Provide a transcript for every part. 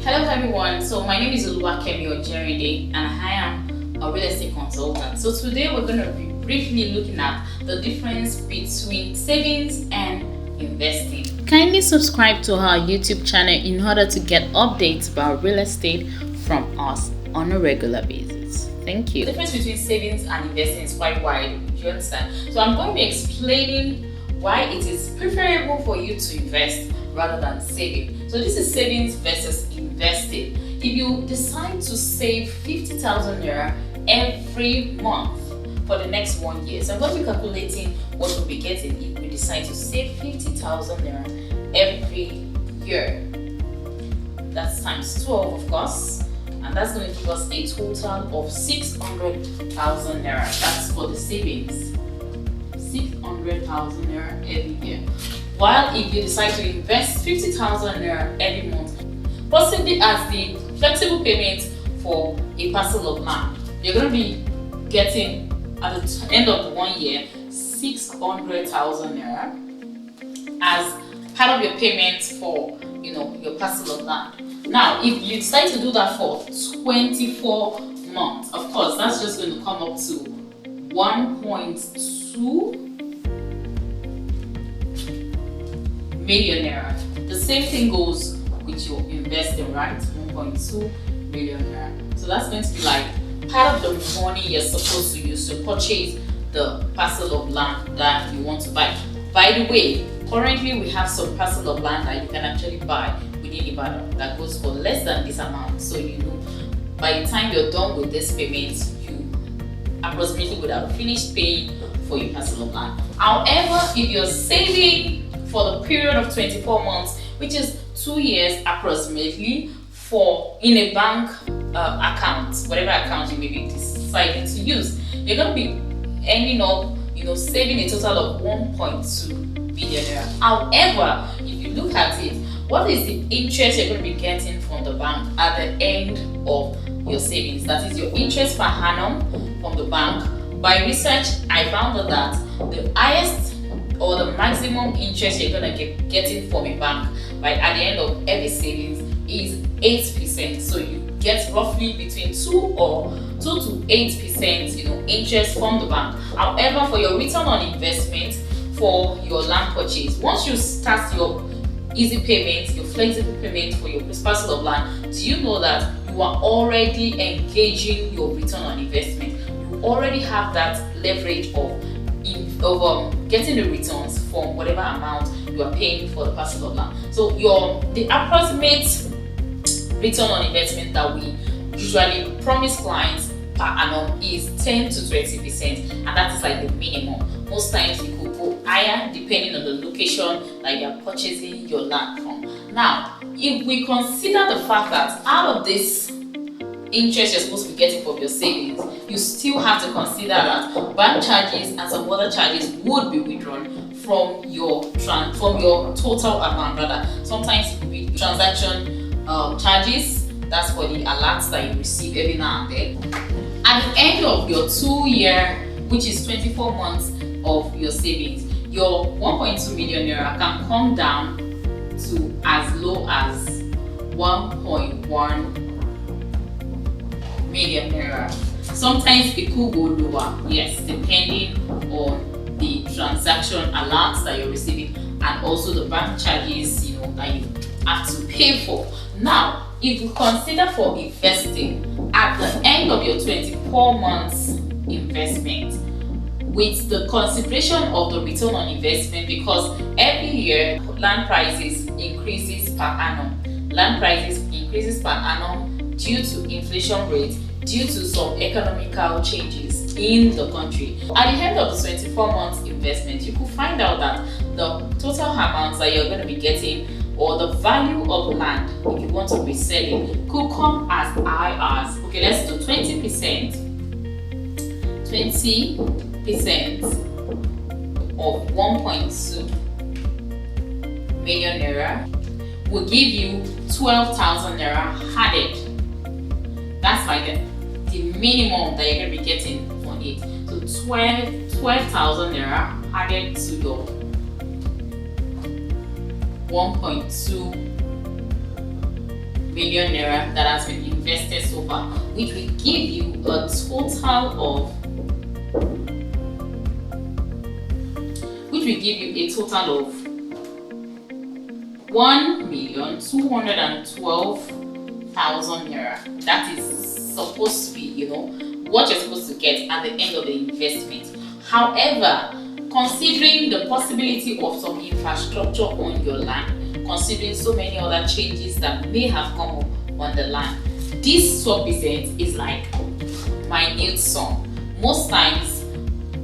Hello everyone, so my name is Oluwakemi Ojerinde and I am a real estate consultant. So today we're going to be briefly looking at the difference between savings and investing. Kindly subscribe to our YouTube channel in order to get updates about real estate from us on a regular basis. Thank you. The difference between savings and investing is quite wide, do you understand? So I'm going to be explaining why it is preferable for you to invest rather than saving. So this is savings versus investing. If you decide to save 50,000 naira every month for the next 1 year, so I'm going to be calculating what we'll be getting if we decide to save 50,000 naira every year. That's times 12, of course, and that's going to give us a total of 600,000 naira. That's for the savings. 600,000 naira every year. While if you decide to invest 50,000 naira every month, possibly as the flexible payment for a parcel of land, you're going to be getting at the end of the 1 year 600,000 naira as part of your payment for your parcel of land. Now, if you decide to do that for 24 months, of course, that's just going to come up to 1.2 million naira. The same thing goes with your investing, right? 1.2 million naira. So that's going to be like part of the money you're supposed to use to purchase the parcel of land that you want to buy. By the way, currently we have some parcel of land that you can actually buy within Ibadan that goes for less than this amount. So by the time you're done with this payment, you approximately would have finished paying for your parcel of land. However, if you're saving for the period of 24 months, which is 2 years approximately, in a bank account, whatever account you may be deciding to use, you're going to be ending up, saving a total of 1.2 billion naira. However, if you look at it, what is the interest you're going to be getting from the bank at the end of your savings? That is your interest per annum from the bank. By research, I found that the highest or the maximum interest you're going to get getting from a bank at the end of every savings is 8%. So you get roughly between 2 to 8% interest from the bank. However, for your return on investment for your land purchase, once you start your easy payment, your flexible payment for your parcel of land, do you know that you are already engaging your return on investment? You already have that leverage of getting the returns from whatever amount you are paying for the parcel of land. So the approximate return on investment that we usually promise clients per annum is 10 to 20%, and that is like the minimum. Most times you could go higher depending on the location that you are purchasing your land from. Now, if we consider the fact that out of this interest you're supposed to be getting from your savings, you still have to consider that bank charges and some other charges would be withdrawn from your total amount. Rather, sometimes it could be transaction charges. That's for the alerts that you receive every now and then. At the end of your 2 year, which is 24 months of your savings, your 1.2 million naira can come down to as low as 1.1 million naira. Sometimes it could go lower, yes, depending on the transaction alerts that you're receiving and also the bank charges that you have to pay for. Now, if you consider for investing at the end of your 24 months investment, with the consideration of the return on investment, because every year land prices increases per annum. Land prices increases per annum due to inflation rate, due to some economical changes in the country. At the end of the 24 months investment, you could find out that the total amounts that you're going to be getting or the value of land, if you want to be selling, could come as high as, okay, let's do 20%. 20% of 1.2 million naira will give you 12,000 naira added. That's like the minimum that you're going to be getting on it. So 12,000 naira added to your 1.2 million naira that has been invested so far, which will give you a total of 1,212,000 naira. That is supposed to be, what you're supposed to get at the end of the investment. However, considering the possibility of some infrastructure on your land, considering so many other changes that may have come up on the land, this 12% is like minute sum. Most times,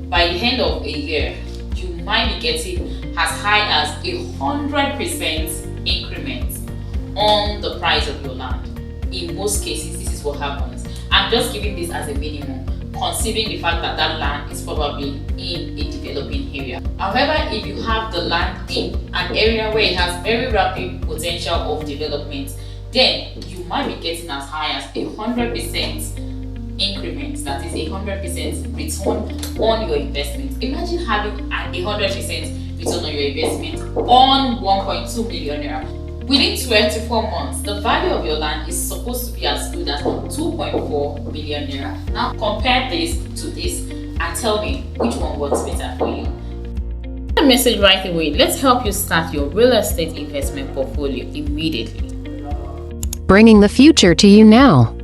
by the end of a year, you might be getting as high as 100% increment on the price of your land. In most cases, this is what happens. I'm just giving this as a minimum, considering the fact that that land is probably in a developing area. However, if you have the land in an area where it has very rapid potential of development, then you might be getting as high as 100% increments, that is 100% return on your investment. Imagine having a 100% return on your investment on 1.2 million naira. Within 24 months, the value of your land is supposed to be as good as 2.4 million naira. Now compare this to this and tell me which one works better for you. Send a message right away. Let's help you start your real estate investment portfolio immediately. Bringing the future to you now.